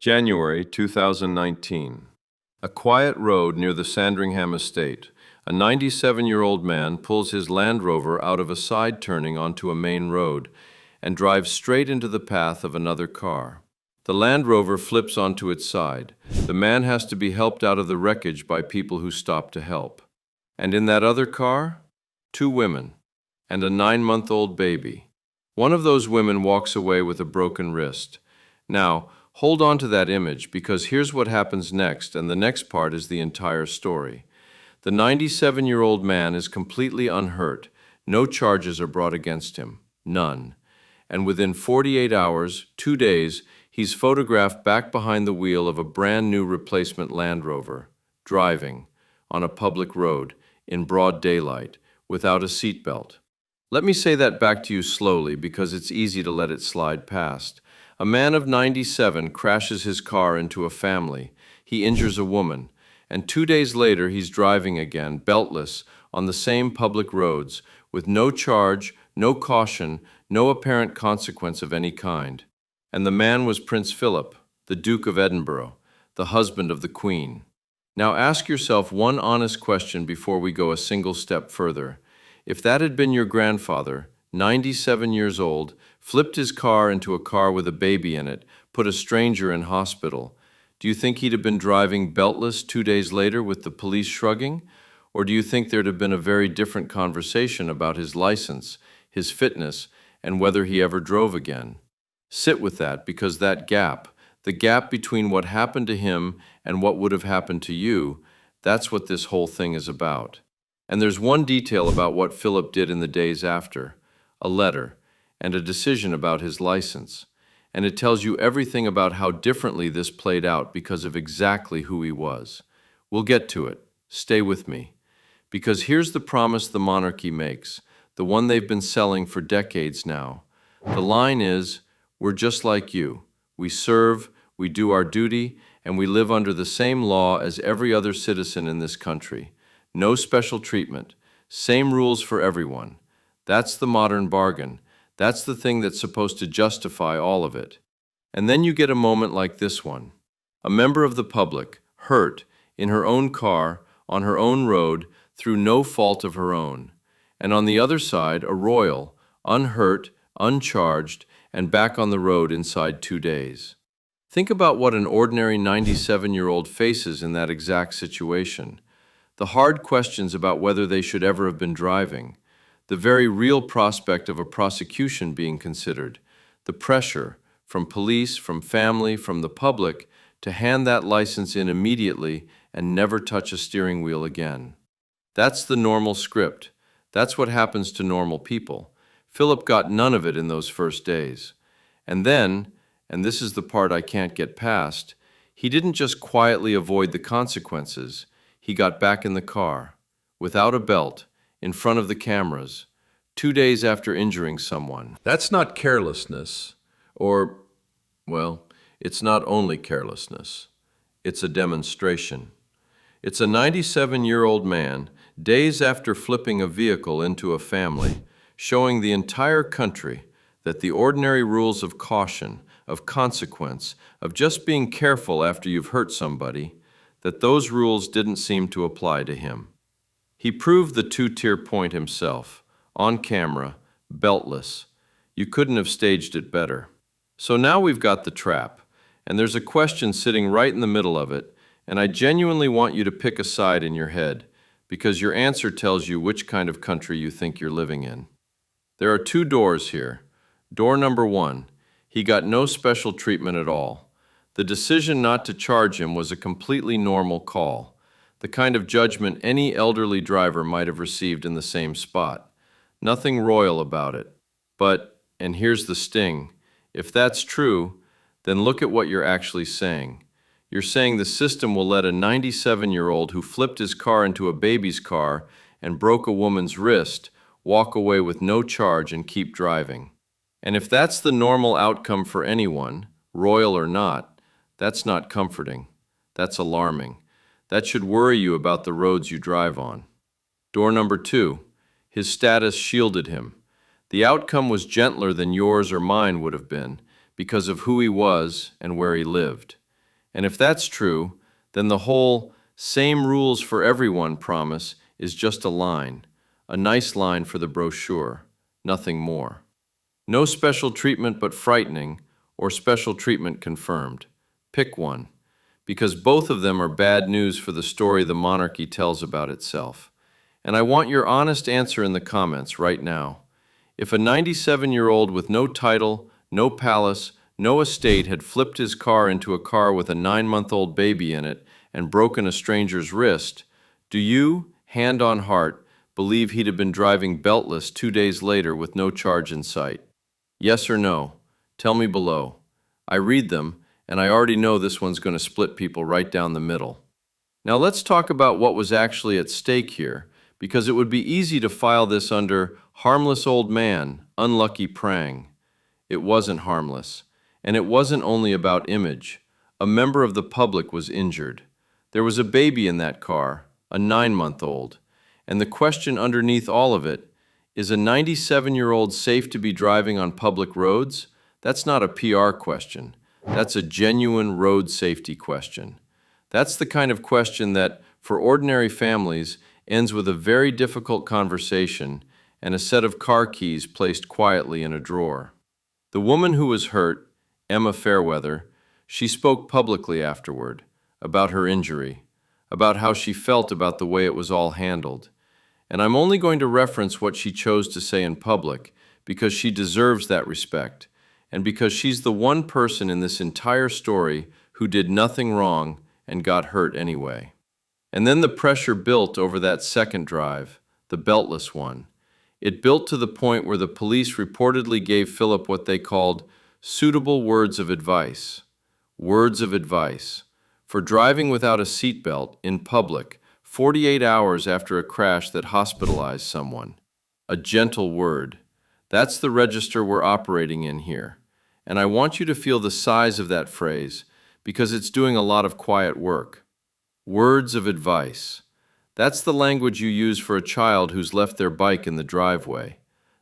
January 2019. A quiet road near the Sandringham estate. A 97-year-old man pulls his Land Rover out of a side turning onto a main road and drives straight into the path of another car. The Land Rover flips onto its side. The man has to be helped out of the wreckage by people who stop to help. And in that other car, 2 women and a 9-month-old baby. One of those women walks away with a broken wrist. Now, hold on to that image because here's what happens next, and the next part is the entire story. The 97-year-old man is completely unhurt. No charges are brought against him. None. And within 48 hours, 2 days, he's photographed back behind the wheel of a brand new replacement Land Rover, driving on a public road in broad daylight without a seatbelt. Let me say that back to you slowly because it's easy to let it slide past. A man of 97 crashes his car into a family. He injures a woman. And 2 days later, he's driving again, beltless, on the same public roads, with no charge, no caution, no apparent consequence of any kind. And the man was Prince Philip, the Duke of Edinburgh, the husband of the Queen. Now ask yourself one honest question before we go a single step further. If that had been your grandfather, 97 years old, flipped his car into a car with a baby in it, put a stranger in hospital, do you think he'd have been driving beltless 2 days later with the police shrugging? Or do you think there'd have been a very different conversation about his license, his fitness, and whether he ever drove again? Sit with that because that gap, the gap between what happened to him and what would have happened to you, that's what this whole thing is about. And there's one detail about what Philip did in the days after, a letter, and a decision about his license. And it tells you everything about how differently this played out because of exactly who he was. We'll get to it. Stay with me. Because here's the promise the monarchy makes, the one they've been selling for decades now. The line is, we're just like you. We serve, we do our duty, and we live under the same law as every other citizen in this country. No special treatment. Same rules for everyone. That's the modern bargain. That's the thing that's supposed to justify all of it. And then you get a moment like this one. A member of the public, hurt, in her own car, on her own road, through no fault of her own. And on the other side, a royal, unhurt, uncharged, and back on the road inside 2 days. Think about what an ordinary 97-year-old faces in that exact situation. The hard questions about whether they should ever have been driving, the very real prospect of a prosecution being considered, the pressure from police, from family, from the public to hand that license in immediately and never touch a steering wheel again. That's the normal script. That's what happens to normal people. Philip got none of it in those first days. And then, and this is the part I can't get past, he didn't just quietly avoid the consequences. He got back in the car, without a belt, in front of the cameras, 2 days after injuring someone. That's not carelessness, or, well, it's not only carelessness. It's a demonstration. It's a 97-year-old man, days after flipping a vehicle into a family, showing the entire country that the ordinary rules of caution, of consequence, of just being careful after you've hurt somebody, that those rules didn't seem to apply to him. He proved the 2-tier point himself, on camera, beltless. You couldn't have staged it better. So now we've got the trap, and there's a question sitting right in the middle of it, and I genuinely want you to pick a side in your head, because your answer tells you which kind of country you think you're living in. There are 2 doors here. Door number 1, he got no special treatment at all. The decision not to charge him was a completely normal call, the kind of judgment any elderly driver might have received in the same spot. Nothing royal about it. But, and here's the sting, if that's true, then look at what you're actually saying. You're saying the system will let a 97-year-old who flipped his car into a baby's car and broke a woman's wrist walk away with no charge and keep driving. And if that's the normal outcome for anyone, royal or not, that's not comforting. That's alarming. That should worry you about the roads you drive on. Door number 2, his status shielded him. The outcome was gentler than yours or mine would have been because of who he was and where he lived. And if that's true, then the whole same rules for everyone promise is just a nice line for the brochure, nothing more. No special treatment but frightening, or special treatment confirmed. Pick one, because both of them are bad news for the story the monarchy tells about itself. And I want your honest answer in the comments right now. If a 97-year-old with no title, no palace, no estate had flipped his car into a car with a 9-month-old baby in it and broken a stranger's wrist, do you, hand on heart, believe he'd have been driving beltless 2 days later with no charge in sight? Yes or no? Tell me below. I read them, and I already know this one's going to split people right down the middle. Now let's talk about what was actually at stake here, because it would be easy to file this under harmless old man, unlucky prang. It wasn't harmless, and it wasn't only about image. A member of the public was injured. There was a baby in that car, a 9-month-old, and the question underneath all of it, is a 97-year-old safe to be driving on public roads? That's not a PR question. That's a genuine road safety question. That's the kind of question that, for ordinary families, ends with a very difficult conversation and a set of car keys placed quietly in a drawer. The woman who was hurt, Emma Fairweather, she spoke publicly afterward about her injury, about how she felt about the way it was all handled. And I'm only going to reference what she chose to say in public because she deserves that respect, and because she's the one person in this entire story who did nothing wrong and got hurt anyway. And then the pressure built over that second drive, the beltless one. It built to the point where the police reportedly gave Philip what they called suitable words of advice. Words of advice for driving without a seatbelt in public 48 hours after a crash that hospitalized someone. A gentle word. That's the register we're operating in here. And I want you to feel the size of that phrase because it's doing a lot of quiet work. Words of advice. That's the language you use for a child who's left their bike in the driveway,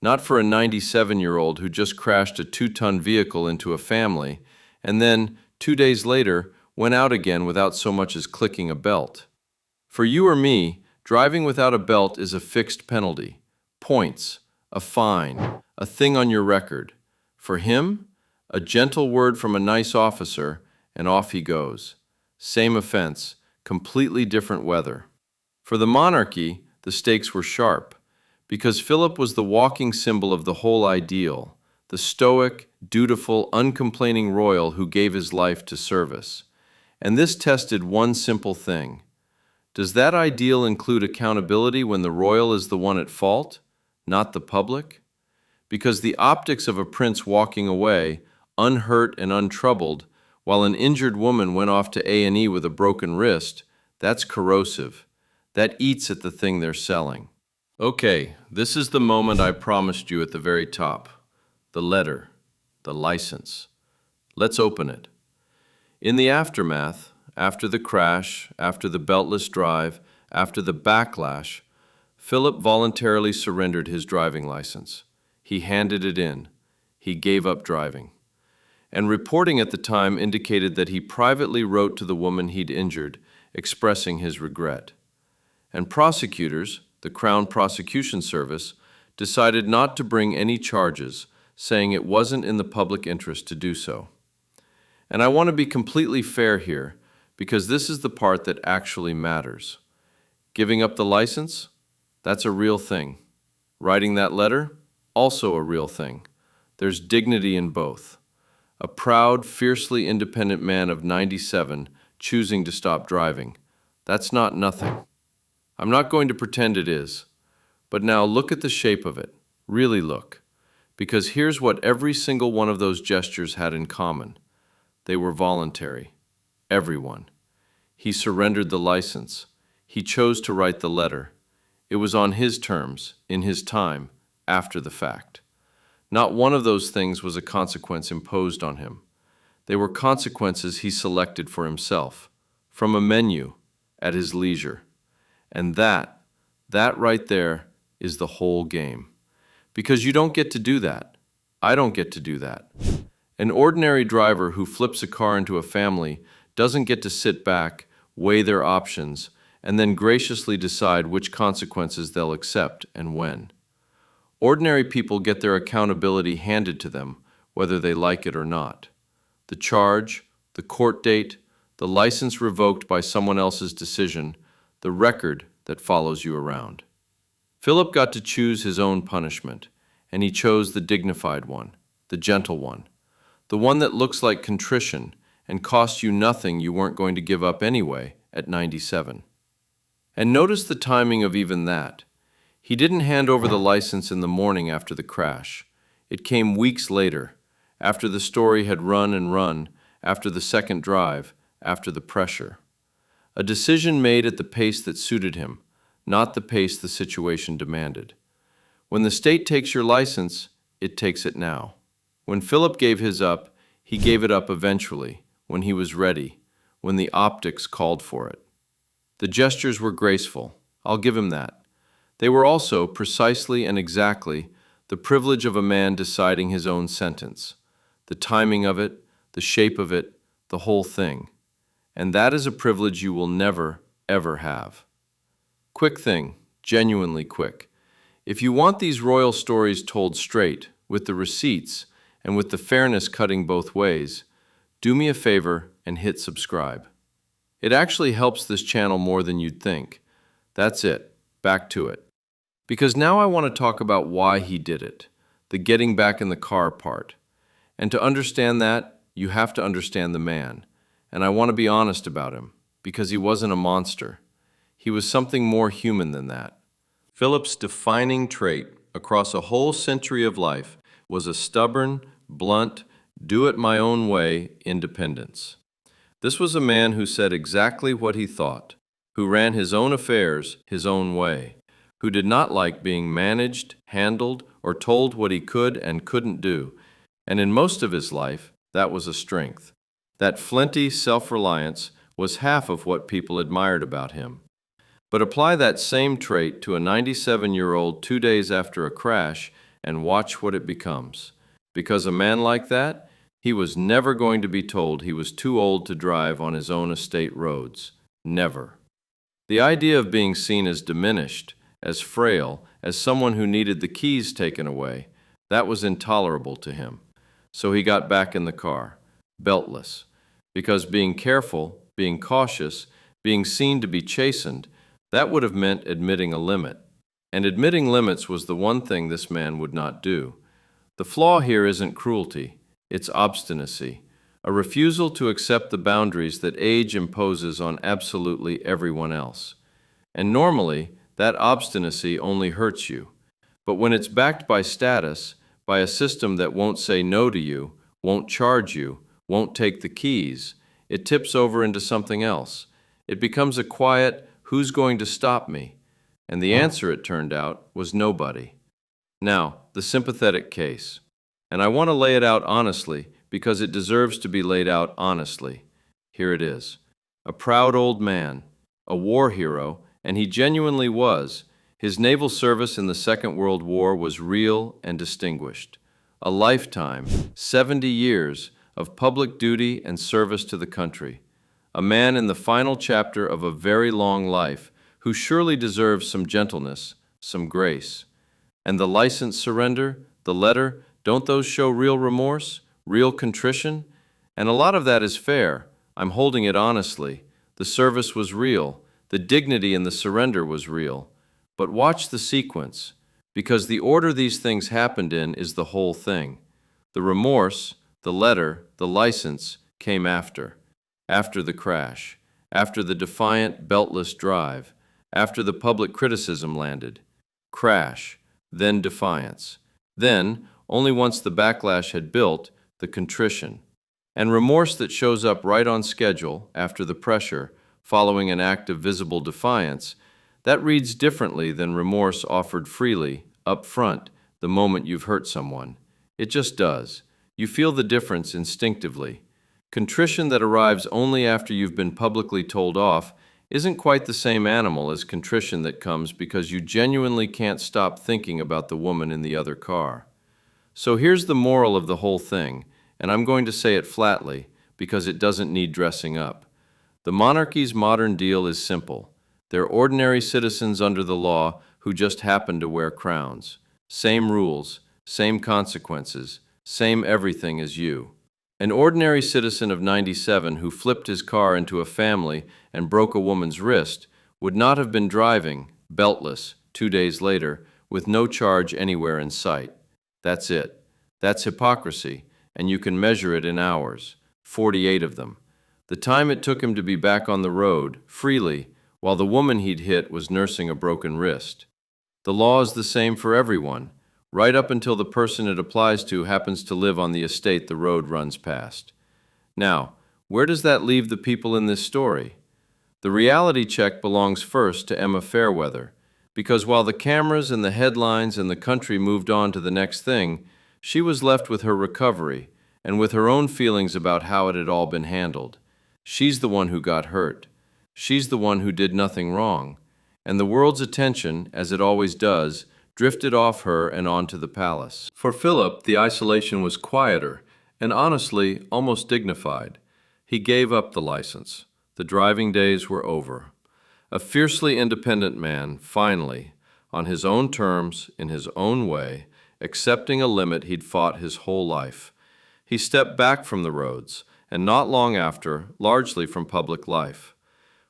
not for a 97-year-old who just crashed a 2-ton vehicle into a family and then, 2 days later, went out again without so much as clicking a belt. For you or me, driving without a belt is a fixed penalty, points, a fine, a thing on your record. For him, a gentle word from a nice officer, and off he goes. Same offense, completely different weather. For the monarchy, the stakes were sharp, because Philip was the walking symbol of the whole ideal, the stoic, dutiful, uncomplaining royal who gave his life to service. And this tested one simple thing. Does that ideal include accountability when the royal is the one at fault, not the public? Because the optics of a prince walking away, unhurt and untroubled, while an injured woman went off to A&E with a broken wrist, that's corrosive. That eats at the thing they're selling. Okay, this is the moment I promised you at the very top. The letter, the license. Let's open it. In the aftermath, after the crash, after the beltless drive, after the backlash, Philip voluntarily surrendered his driving license. He handed it in. He gave up driving. And reporting at the time indicated that he privately wrote to the woman he'd injured, expressing his regret. And prosecutors, the Crown Prosecution Service, decided not to bring any charges, saying it wasn't in the public interest to do so. And I want to be completely fair here, because this is the part that actually matters. Giving up the license? That's a real thing. Writing that letter? Also a real thing. There's dignity in both. A proud, fiercely independent man of 97 choosing to stop driving. That's not nothing. I'm not going to pretend it is. But now look at the shape of it. Really look. Because here's what every single one of those gestures had in common. They were voluntary. Everyone. He surrendered the license. He chose to write the letter. It was on his terms, in his time, after the fact. Not one of those things was a consequence imposed on him. They were consequences he selected for himself, from a menu, at his leisure. And that right there is the whole game. Because you don't get to do that. I don't get to do that. An ordinary driver who flips a car into a family doesn't get to sit back, weigh their options, and then graciously decide which consequences they'll accept and when. Ordinary people get their accountability handed to them, whether they like it or not. The charge, the court date, the license revoked by someone else's decision, the record that follows you around. Philip got to choose his own punishment, and he chose the dignified one, the gentle one, the one that looks like contrition and costs you nothing you weren't going to give up anyway at 97. And notice the timing of even that. He didn't hand over the license in the morning after the crash. It came weeks later, after the story had run and run, after the second drive, after the pressure. A decision made at the pace that suited him, not the pace the situation demanded. When the state takes your license, it takes it now. When Philip gave his up, he gave it up eventually, when he was ready, when the optics called for it. The gestures were graceful, I'll give him that. They were also, precisely and exactly, the privilege of a man deciding his own sentence, the timing of it, the shape of it, the whole thing. And that is a privilege you will never, ever have. Quick thing, genuinely quick. If you want these royal stories told straight, with the receipts, and with the fairness cutting both ways, do me a favor and hit subscribe. It actually helps this channel more than you'd think. That's it. Back to it. Because now I want to talk about why he did it, the getting back in the car part. And to understand that, you have to understand the man. And I want to be honest about him, because he wasn't a monster. He was something more human than that. Philip's defining trait across a whole century of life was a stubborn, blunt, do-it-my-own-way independence. This was a man who said exactly what he thought, who ran his own affairs his own way, who did not like being managed, handled, or told what he could and couldn't do. And in most of his life, that was a strength. That flinty self-reliance was half of what people admired about him. But apply that same trait to a 97-year-old 2 days after a crash and watch what it becomes. Because a man like that, he was never going to be told he was too old to drive on his own estate roads. Never. The idea of being seen as diminished, as frail, as someone who needed the keys taken away, that was intolerable to him. So he got back in the car, beltless. Because being careful, being cautious, being seen to be chastened, that would have meant admitting a limit. And admitting limits was the one thing this man would not do. The flaw here isn't cruelty, it's obstinacy, a refusal to accept the boundaries that age imposes on absolutely everyone else. And normally, that obstinacy only hurts you. But when it's backed by status, by a system that won't say no to you, won't charge you, won't take the keys, it tips over into something else. It becomes a quiet, who's going to stop me? And the answer, it turned out, was nobody. Now, the sympathetic case. And I want to lay it out honestly, because it deserves to be laid out honestly. Here it is. A proud old man, a war hero, and he genuinely was. His naval service in the Second World War was real and distinguished. A lifetime, 70 years, of public duty and service to the country. A man in the final chapter of a very long life who surely deserves some gentleness, some grace. And the license surrender, the letter, don't those show real remorse, real contrition? And a lot of that is fair. I'm holding it honestly. The service was real. The dignity in the surrender was real. But watch the sequence, because the order these things happened in is the whole thing. The remorse, the letter, the license came after the crash, after the defiant, beltless drive, after the public criticism landed. Crash, then defiance. Then, only once the backlash had built, the contrition. And remorse that shows up right on schedule, after the pressure, following an act of visible defiance, that reads differently than remorse offered freely, up front, the moment you've hurt someone. It just does. You feel the difference instinctively. Contrition that arrives only after you've been publicly told off isn't quite the same animal as contrition that comes because you genuinely can't stop thinking about the woman in the other car. So here's the moral of the whole thing, and I'm going to say it flatly because it doesn't need dressing up. The monarchy's modern deal is simple. They're ordinary citizens under the law who just happen to wear crowns. Same rules, same consequences, same everything as you. An ordinary citizen of 97 who flipped his car into a family and broke a woman's wrist would not have been driving, beltless, 2 days later, with no charge anywhere in sight. That's it. That's hypocrisy, and you can measure it in hours, 48 of them. The time it took him to be back on the road, freely, while the woman he'd hit was nursing a broken wrist. The law is the same for everyone, right up until the person it applies to happens to live on the estate the road runs past. Now, where does that leave the people in this story? The reality check belongs first to Emma Fairweather, because while the cameras and the headlines and the country moved on to the next thing, she was left with her recovery and with her own feelings about how it had all been handled. She's the one who got hurt. She's the one who did nothing wrong. And the world's attention, as it always does, drifted off her and onto the palace. For Philip, the isolation was quieter and honestly almost dignified. He gave up the license. The driving days were over. A fiercely independent man, finally, on his own terms, in his own way, accepting a limit he'd fought his whole life. He stepped back from the roads, and not long after, largely from public life.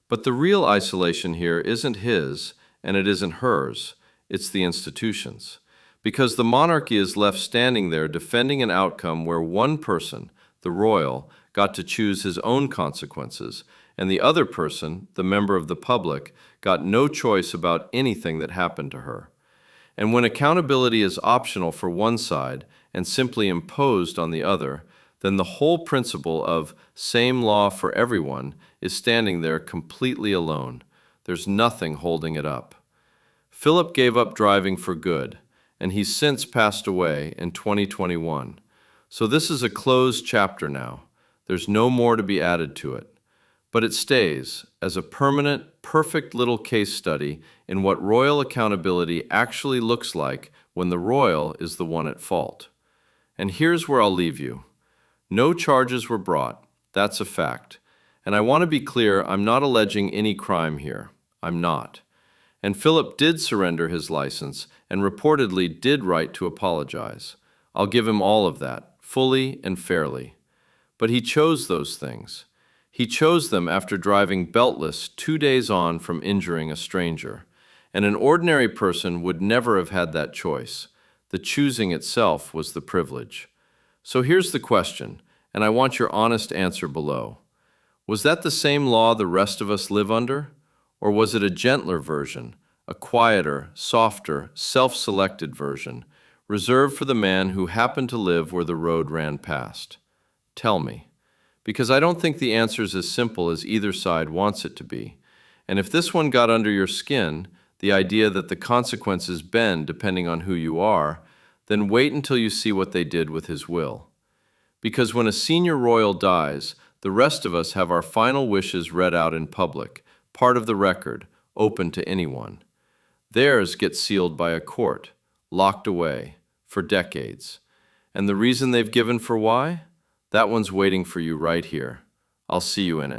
But the real isolation here isn't his, and it isn't hers. It's the institutions. Because the monarchy is left standing there defending an outcome where one person, the royal, got to choose his own consequences, and the other person, the member of the public, got no choice about anything that happened to her. And when accountability is optional for one side and simply imposed on the other, then the whole principle of same law for everyone is standing there completely alone. There's nothing holding it up. Philip gave up driving for good, and he's since passed away in 2021. So this is a closed chapter now. There's no more to be added to it. But it stays as a permanent, perfect little case study in what royal accountability actually looks like when the royal is the one at fault. And here's where I'll leave you. No charges were brought. That's a fact. And I want to be clear, I'm not alleging any crime here. I'm not. And Philip did surrender his license and reportedly did write to apologize. I'll give him all of that, fully and fairly. But he chose those things. He chose them after driving beltless 2 days on from injuring a stranger. And an ordinary person would never have had that choice. The choosing itself was the privilege. So here's the question, and I want your honest answer below. Was that the same law the rest of us live under? Or was it a gentler version, a quieter, softer, self-selected version, reserved for the man who happened to live where the road ran past? Tell me. Because I don't think the answer is as simple as either side wants it to be. And if this one got under your skin, the idea that the consequences bend depending on who you are, then wait until you see what they did with his will. Because when a senior royal dies, the rest of us have our final wishes read out in public, part of the record, open to anyone. Theirs get sealed by a court, locked away, for decades. And the reason they've given for why? That one's waiting for you right here. I'll see you in it.